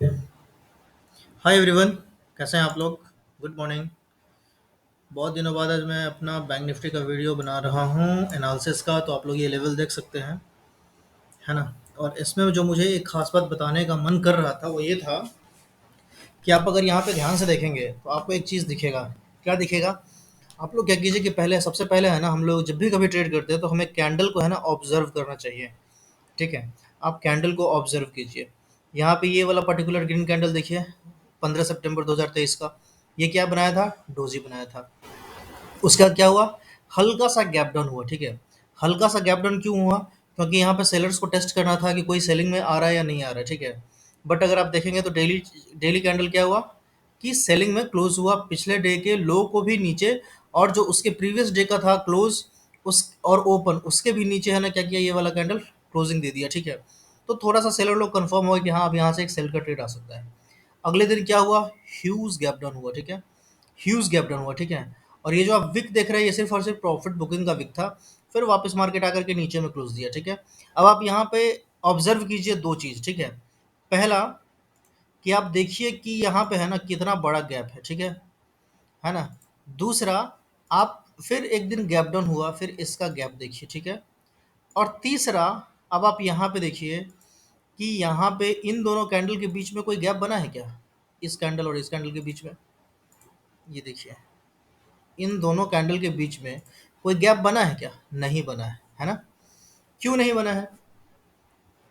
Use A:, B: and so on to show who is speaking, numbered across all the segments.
A: Hi everyone. कैसे हैं आप लोग? Good morning. बहुत दिनों बाद आज मैं अपना बैंक निफ्टी का वीडियो बना रहा हूँ एनालिसिस का, तो आप लोग ये लेवल देख सकते हैं, है ना। और इसमें जो मुझे एक खास बात बताने का मन कर रहा था वो ये था कि आप अगर यहाँ पे ध्यान से देखेंगे तो आपको एक चीज़ दिखेगा। क्या दिखेगा? आप लोग क्या कीजिए कि पहले सबसे पहले है ना, हम लोग जब भी कभी ट्रेड करते हैं तो हमें कैंडल को है ना ऑब्जर्व करना चाहिए। ठीक है, आप कैंडल को ऑब्जर्व कीजिए। यहाँ पे ये वाला पर्टिकुलर ग्रीन कैंडल देखिए, 15 सितंबर 2023 का। ये क्या बनाया था? डोजी बनाया था। उसका क्या हुआ? हल्का सा गैप डाउन हुआ। ठीक है, हल्का सा गैप डाउन क्यों हुआ? क्योंकि यहाँ पे सेलर्स को टेस्ट करना था कि कोई सेलिंग में आ रहा है या नहीं आ रहा है। ठीक है, बट अगर आप देखेंगे तो डेली डेली कैंडल क्या हुआ कि सेलिंग में क्लोज हुआ, पिछले डे के लो को भी नीचे, और जो उसके प्रीवियस डे का था क्लोज उस और ओपन उसके भी नीचे है ना, क्या किया ये वाला कैंडल? क्लोजिंग दे दिया। ठीक है, तो थोड़ा सा सेलर लोग कंफर्म हुआ कि हाँ अब यहाँ से एक सेल का ट्रेड आ सकता है। अगले दिन क्या हुआ? ह्यूज गैप डाउन हुआ। ठीक है, ह्यूज गैप डाउन हुआ। ठीक है, और ये जो आप विक देख रहे हैं ये सिर्फ और सिर्फ प्रॉफिट बुकिंग का विक था। फिर वापस मार्केट आकर के नीचे में क्लोज दिया। ठीक है, अब आप यहाँ पे ऑब्जर्व कीजिए दो चीज। ठीक है, पहला कि आप देखिए कि यहाँ पे है ना कितना बड़ा गैप है ना। दूसरा, आप फिर एक दिन गैप डाउन हुआ, फिर इसका गैप देखिए। ठीक है, और तीसरा, अब आप यहाँ पे देखिए कि यहाँ पे इन दोनों कैंडल के बीच में कोई गैप बना है क्या? इस कैंडल और इस कैंडल के बीच में, ये देखिए, इन दोनों कैंडल के बीच में कोई गैप बना है क्या? नहीं बना है ना। क्यों नहीं बना है?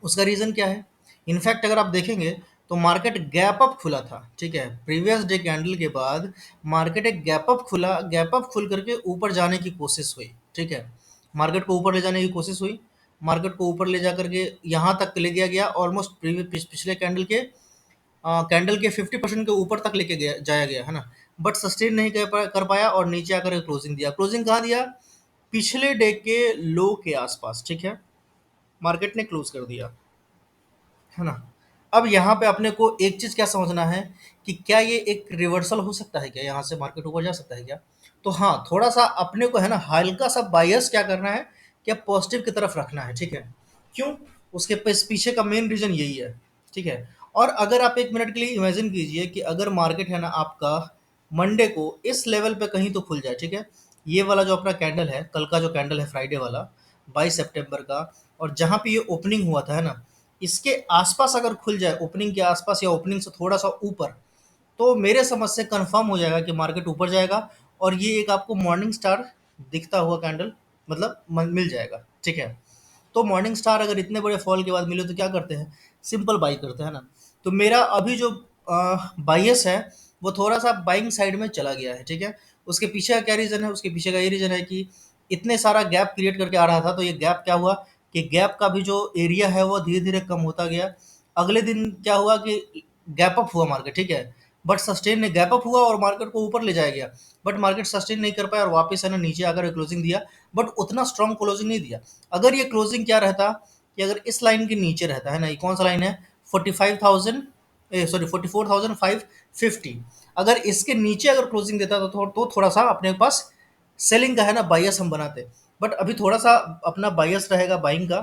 A: उसका रीज़न क्या है? इनफैक्ट अगर आप देखेंगे तो मार्केट गैप अप खुला था। ठीक है, प्रीवियस डे कैंडल के बाद मार्केट एक गैप अप खुला, गैप अप खुल करके ऊपर जाने की कोशिश हुई। ठीक है, मार्केट को ऊपर ले जाने की कोशिश हुई, मार्केट को ऊपर ले जा करके यहाँ तक ले गया गया ऑलमोस्ट पिछले कैंडल के कैंडल के 50% के ऊपर तक लेके गया जाया गया है ना। बट सस्टेन नहीं कर पाया और नीचे आकर क्लोजिंग दिया। क्लोजिंग कहाँ दिया? पिछले डे के लो के आसपास। ठीक है, मार्केट ने क्लोज कर दिया, है ना। अब यहाँ पे अपने को एक चीज क्या समझना है कि क्या ये एक रिवर्सल हो सकता है क्या? यहाँ से मार्केट ऊपर जा सकता है क्या? तो हाँ, थोड़ा सा अपने को है ना हल्का सा बायस क्या करना है, क्या पॉजिटिव की तरफ रखना है। ठीक है, क्यों? उसके पीछे का मेन रीजन यही है। ठीक है, और अगर आप एक मिनट के लिए इमेजिन कीजिए कि अगर मार्केट है ना आपका मंडे को इस लेवल पे कहीं तो खुल जाए। ठीक है, ये वाला जो अपना कैंडल है, कल का जो कैंडल है फ्राइडे वाला 22 सितंबर का, और जहाँ पे ये ओपनिंग हुआ था है ना, इसके आसपास अगर खुल जाए, ओपनिंग के आसपास या ओपनिंग से थोड़ा सा ऊपर, तो मेरे समझ से कंफर्म हो जाएगा कि मार्केट ऊपर जाएगा। और ये एक आपको मॉर्निंग स्टार दिखता हुआ कैंडल मतलब मिल जाएगा। ठीक है, तो मॉर्निंग स्टार अगर इतने बड़े फॉल के बाद मिले तो क्या करते हैं? सिंपल बाई करते हैं ना। तो मेरा अभी जो बायस है वो थोड़ा सा बाइंग साइड में चला गया है। ठीक है, उसके पीछे का क्या रीज़न है? उसके पीछे का ये रीज़न है कि इतने सारा गैप क्रिएट करके आ रहा था, तो ये गैप क्या हुआ कि गैप का भी जो एरिया है वो धीरे धीरे कम होता गया। अगले दिन क्या हुआ कि गैप अप हुआ मार्केट। ठीक है, बट सस्टेन ने गैप अप हुआ और मार्केट को ऊपर ले जाया गया, बट मार्केट सस्टेन नहीं कर पाया और वापस है ना नीचे आकर क्लोजिंग दिया, बट उतना स्ट्रॉन्ग क्लोजिंग नहीं दिया। अगर ये क्लोजिंग क्या रहता कि अगर इस लाइन के नीचे रहता है ना, ये कौन सा लाइन है? 45,000, सॉरी 44,550, अगर इसके नीचे अगर क्लोजिंग देता तो थोड़ा सा अपने पास सेलिंग का है ना बायस हम बनाते। बट अभी थोड़ा सा अपना बायस रहेगा बाइंग का।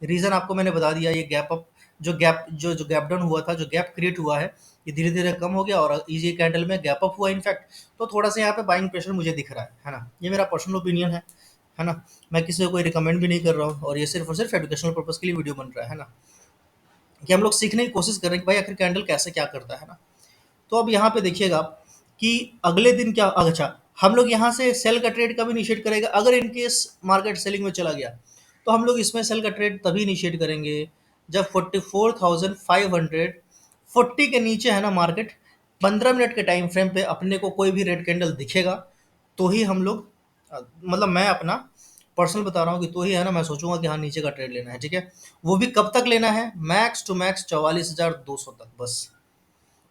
A: रीज़न आपको मैंने बता दिया, ये गैप अप जो गैप डाउन हुआ था, जो गैप क्रिएट हुआ है, ये धीरे धीरे कम हो गया और इजी कैंडल में गैप अप हुआ इनफैक्ट। तो थोड़ा सा यहाँ पे बाइंग प्रेशर मुझे दिख रहा है ना। ये मेरा पर्सनल ओपिनियन है ना। मैं किसी को कोई रिकमेंड भी नहीं कर रहा हूँ, और ये सिर्फ और सिर्फ एजुकेशनल पर्पज के लिए वीडियो बन रहा है ना, कि हम लोग सीखने की कोशिश कर रहे हैं कि भाई आखिर कैंडल कैसे क्या करता है ना। तो अब यहाँ पे देखिएगा आप कि अगले दिन क्या, अच्छा, हम लोग यहाँ से सेल का ट्रेड कब इनिशिएट करेगा? अगर इन केस मार्केट सेलिंग में चला गया तो हम लोग इसमें सेल का ट्रेड तभी इनिशिएट करेंगे जब 44,500 40 के नीचे है ना मार्केट, 15 मिनट के टाइम फ्रेम पे अपने को कोई भी रेड कैंडल दिखेगा तो ही हम लोग, मतलब मैं अपना पर्सनल बता रहा हूँ कि तो ही है ना मैं सोचूंगा कि हाँ नीचे का ट्रेड लेना है। ठीक है, वो भी कब तक लेना है? मैक्स टू मैक्स 44,200 तक बस,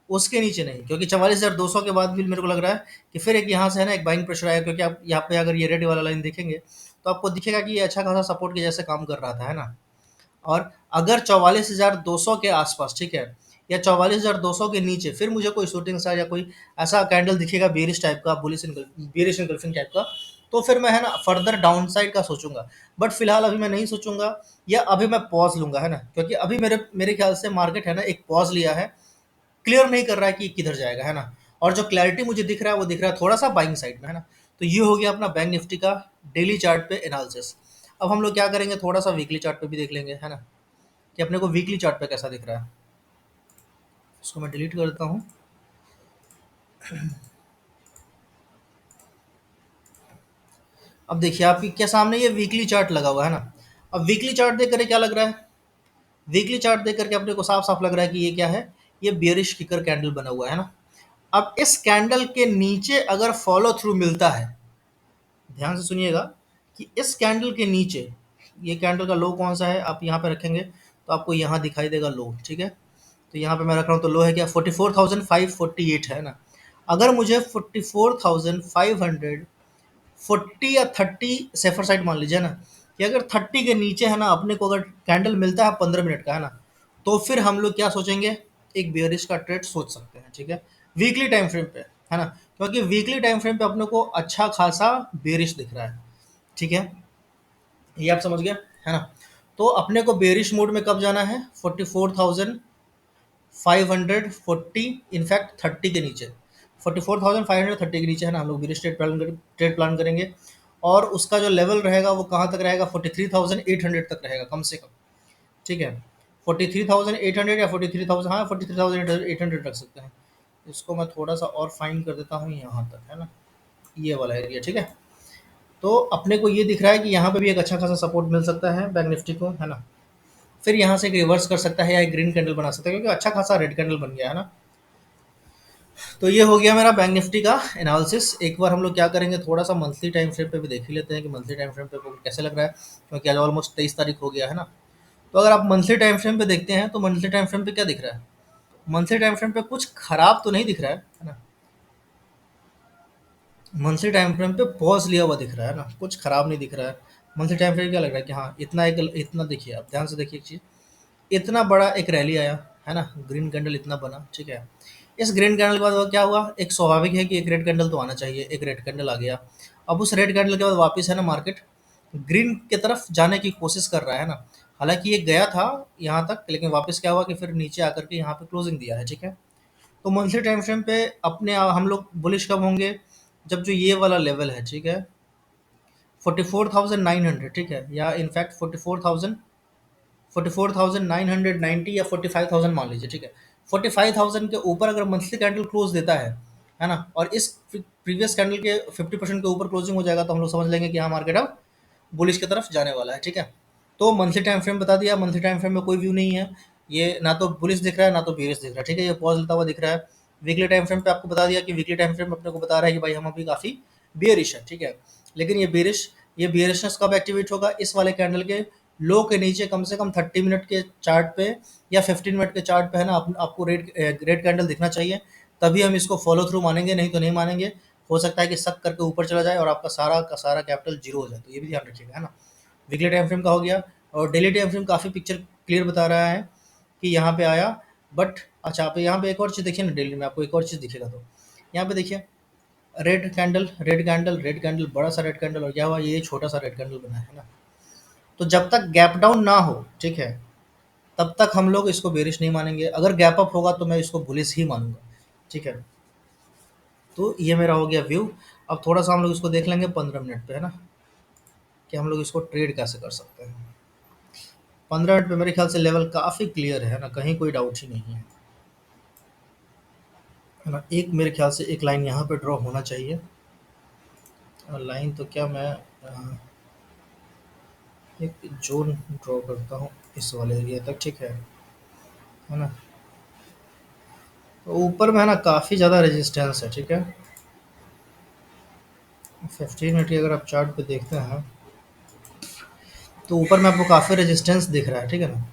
A: उसके नीचे नहीं। क्योंकि 44,200 के बाद भी मेरे को लग रहा है कि फिर एक यहाँ से है ना एक बाइंग प्रेशर आएगा, क्योंकि आप यहाँ पे अगर ये रेड वाला लाइन देखेंगे तो आपको दिखेगा कि ये अच्छा खासा सपोर्ट के जैसे काम कर रहा था, है ना। और अगर 44,200 के आसपास, ठीक है, या 44,200 के नीचे फिर मुझे कोई शूटिंग स्टार या कोई ऐसा कैंडल दिखेगा बेरिश टाइप का, बेरिश इनगल्फिंग टाइप का, तो फिर मैं है ना फर्दर डाउन साइड का सोचूंगा। बट फिलहाल अभी मैं नहीं सोचूंगा, या अभी मैं पॉज लूंगा, है ना। क्योंकि अभी मेरे मेरे ख्याल से मार्केट है ना एक पॉज लिया है, क्लियर नहीं कर रहा है कि किधर जाएगा, है ना। और जो क्लैरिटी मुझे दिख रहा है वो दिख रहा है थोड़ा सा बाइंग साइड में, है ना। तो ये हो गया अपना बैंक निफ्टी का डेली चार्ट पे एनालिसिस। अब हम लोग क्या करेंगे, थोड़ा सा वीकली चार्ट पे भी देख लेंगे, है ना, कि अपने को वीकली चार्ट पे कैसा दिख रहा है। इसको मैं डिलीट कर देता हूँ। अब देखिए आपके क्या सामने ये वीकली चार्ट लगा हुआ है ना। अब वीकली चार्ट देख कर क्या लग रहा है, वीकली चार्ट देख करके अपने को साफ साफ लग रहा है कि ये क्या है, ये बियरिश किकर कैंडल बना हुआ है ना। अब इस कैंडल के नीचे अगर फॉलो थ्रू मिलता है, ध्यान से सुनिएगा, कि इस कैंडल के नीचे, ये कैंडल का लो कौन सा है, आप यहाँ पे रखेंगे तो आपको यहाँ दिखाई देगा लो, ठीक है। तो यहाँ पे मैं रख रहा हूँ तो लो है क्या, 44,548 है ना। अगर मुझे 44,540 या 30 सेफर साइड मान लीजिए ना, कि अगर 30 के नीचे है ना अपने को अगर कैंडल मिलता है 15 मिनट का, है ना, तो फिर हम लोग क्या सोचेंगे, एक बियरिश का ट्रेड सोच सकते हैं, ठीक है, वीकली टाइम फ्रेम पे, है ना। क्योंकि वीकली टाइम फ्रेम पे अपने को अच्छा खासा बेरिश दिख रहा है, ठीक है, ये आप समझ गए, है ना। तो अपने को बेरिश मोड में कब जाना है, 44,540, इनफैक्ट 30 के नीचे, 44,530 के नीचे, है ना, हम लोग बेरिश ट्रेड प्लान करेंगे। और उसका जो लेवल रहेगा वो कहाँ तक रहेगा, 43,800 तक रहेगा कम से कम, ठीक है। 43,800 या 43,000, हाँ 43,800 रख सकते हैं। इसको मैं थोड़ा सा और फाइन कर देता हूँ यहाँ तक, है ना, ये वाला एरिया, ठीक है। तो अपने को ये दिख रहा है कि यहाँ पे भी एक अच्छा खासा सपोर्ट मिल सकता है बैंक निफ्टी को, है ना। फिर यहाँ से एक रिवर्स कर सकता है या एक ग्रीन कैंडल बना सकता है, क्योंकि अच्छा खासा रेड कैंडल बन गया है ना। तो ये हो गया मेरा बैंक निफ्टी का एनालिसिस। एक बार हम लोग क्या करेंगे, थोड़ा सा मंथली टाइम फ्रेम पे भी देख ही लेते हैं कि मंथली टाइम फ्रेम पे को कैसे लग रहा है, क्योंकि आज ऑलमोस्ट 23 तारीख हो गया है ना। तो अगर आप मंथली टाइम फ्रेम पे देखते हैं तो मंथली टाइम फ्रेम पे क्या दिख रहा है, मंथली टाइम फ्रेम पे कुछ खराब तो नहीं दिख रहा है ना। मंथली टाइम फ्रेम पे पॉज लिया हुआ दिख रहा है ना, कुछ खराब नहीं दिख रहा है। मंथली टाइम फ्रेम क्या लग रहा है कि हाँ इतना एक इतना, देखिए आप ध्यान से देखिए एक चीज़, इतना बड़ा एक रैली आया, है ना, ग्रीन कैंडल इतना बना, ठीक है। इस ग्रीन कैंडल के बाद वो क्या हुआ, एक स्वाभाविक है कि एक रेड कैंडल तो आना चाहिए, एक रेड कैंडल आ गया। अब उस रेड कैंडल के बाद वापस है ना मार्केट ग्रीन की तरफ जाने की कोशिश कर रहा है ना। हालांकि ये गया था यहाँ तक, लेकिन वापस क्या हुआ कि फिर नीचे आकर के यहाँ पे क्लोजिंग दिया है, ठीक है। तो मंथली टाइम फ्रेम पे अपने हम लोग बुलिश कब होंगे, जब जो ये वाला लेवल है, ठीक है, 44,900, ठीक है, या इनफैक्ट 44,990 या 45,000 मान लीजिए, ठीक है। 45,000 के ऊपर अगर मंथली कैंडल क्लोज देता है ना, और इस प्रीवियस कैंडल के 50% के ऊपर क्लोजिंग हो जाएगा, तो हम लोग समझ लेंगे कि हाँ मार्केट अब बुलिश की तरफ जाने वाला है, ठीक है। तो मंथली टाइम फ्रेम बता दिया, मंथली टाइम फ्रेम में कोई व्यू नहीं है, ये ना तो बुलिश दिख रहा है ना तो बेरिश दिख रहा है, ठीक है, ये पॉज लेता हुआ दिख रहा है। वीकली टाइम फ्रेम पे आपको बता दिया कि वीकली टाइम फ्रेम अपने को बता रहा है कि भाई हम अभी काफ़ी बेरिश है, ठीक है। लेकिन ये बेरिशनेस कब एक्टिवेट होगा, इस वाले कैंडल के लो के नीचे कम से कम 30 मिनट के चार्ट पे या 15 मिनट के चार्ट पे, है ना, आपको रेड कैंडल दिखना चाहिए, तभी हम इसको फॉलो थ्रू मानेंगे, नहीं तो नहीं मानेंगे। हो सकता है कि सक करके ऊपर चला जाए और आपका सारा का सारा कैपिटल जीरो हो जाए, तो ये भी ध्यान रखिएगा, है ना। वीकली टाइम फ्रेम का हो गया। और डेली टाइम फ्रेम काफ़ी पिक्चर क्लियर बता रहा है कि यहाँ पे आया, बट अच्छा आप यहाँ पे एक और चीज़ देखिए ना, डेली में आपको एक और चीज़ दिखेगा, तो यहाँ पे देखिए red candle red candle red candle, बड़ा सा रेड कैंडल, और क्या हुआ, ये छोटा सा रेड कैंडल बना है ना। तो जब तक गैप डाउन ना हो, ठीक है, तब तक हम लोग इसको बेरिश नहीं मानेंगे। अगर गैप अप होगा तो मैं इसको बुलिश ही मानूंगा, ठीक है। तो ये मेरा हो गया व्यू। अब थोड़ा सा हम लोग इसको देख लेंगे 15 मिनट पे, है ना, कि हम लोग इसको ट्रेड कैसे कर सकते हैं। 15 मिनट पे मेरे ख्याल से लेवल काफ़ी क्लियर है ना, कहीं कोई डाउट ही नहीं है ना। एक मेरे ख्याल से एक लाइन यहाँ पे ड्रॉ होना चाहिए, और लाइन तो क्या मैं एक जोन ड्रॉ करता हूँ इस वाले एरिया तक, ठीक है ना। तो ऊपर में है ना काफ़ी ज़्यादा रेजिस्टेंस है, ठीक है। 15 मिनट की अगर आप चार्ट पे देखते हैं तो ऊपर में आपको काफ़ी रेजिस्टेंस दिख रहा है, ठीक है ना।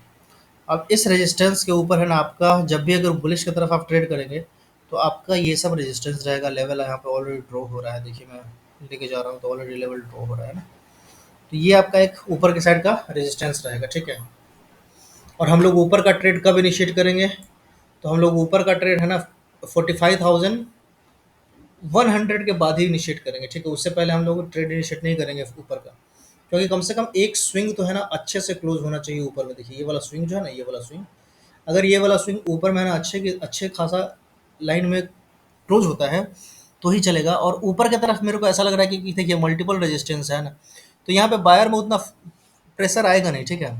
A: अब इस रेजिस्टेंस के ऊपर है ना आपका, जब भी अगर बुलिश की तरफ आप ट्रेड करेंगे तो आपका ये सब रेजिस्टेंस रहेगा। लेवल यहाँ पे ऑलरेडी ड्रॉ हो रहा है, देखिए मैं लेके जा रहा हूँ तो ऑलरेडी लेवल ड्रॉ हो रहा है ना। तो ये आपका एक ऊपर की साइड का रेजिस्टेंस रहेगा, ठीक है। और हम लोग ऊपर का ट्रेड कब इनिशिएट करेंगे, तो हम लोग ऊपर का ट्रेड है ना 45,100 के बाद ही इनिशिएट करेंगे, ठीक है। उससे पहले हम लोग ट्रेड इनिशिएट नहीं करेंगे ऊपर का, क्योंकि कम से कम एक स्विंग तो है ना अच्छे से क्लोज होना चाहिए ऊपर में। देखिए ये वाला स्विंग जो है ना, ये वाला स्विंग अगर ये वाला स्विंग ऊपर में है ना अच्छे खासा लाइन में क्लोज होता है तो ही चलेगा। और ऊपर की तरफ मेरे को ऐसा लग रहा है कि देखिए मल्टीपल रेजिस्टेंस है ना, तो यहाँ पे बायर में उतना प्रेशर आएगा नहीं, ठीक है।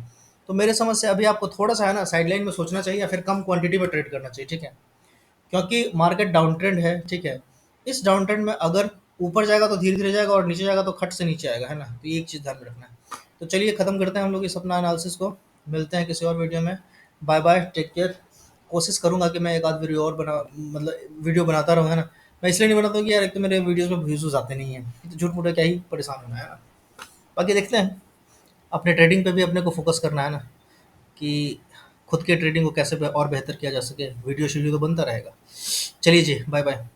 A: तो मेरे समझ से अभी आपको थोड़ा सा है ना साइडलाइन में सोचना चाहिए या फिर कम क्वांटिटी में ट्रेड करना चाहिए, ठीक है। क्योंकि मार्केट डाउन ट्रेंड है, ठीक है। इस डाउन ट्रेंड में अगर ऊपर जाएगा तो धीरे धीरे जाएगा और नीचे जाएगा तो खट से नीचे आएगा, है ना। तो ये एक चीज़ ध्यान में रखना है। तो चलिए खत्म करते हैं हम लोग इस अपना एनालिसिस को। मिलते हैं किसी और वीडियो में। Bye bye, take care. कोशिश करूंगा कि मैं एक आध वीडियो और बना मतलब वीडियो बनाता रहूँ, है ना। मैं इसलिए नहीं बनाता हूँ कि यार एक तो मेरे वीडियोस में व्यूज आते नहीं है, तो झूठ मूठ क्या ही परेशान होना है ना। बाकी देखते हैं, अपने ट्रेडिंग पे भी अपने को फोकस करना है ना, कि खुद के ट्रेडिंग को कैसे और बेहतर किया जा सके। वीडियो शीडियो तो बनता रहेगा। चलिए जी, बाय बाय।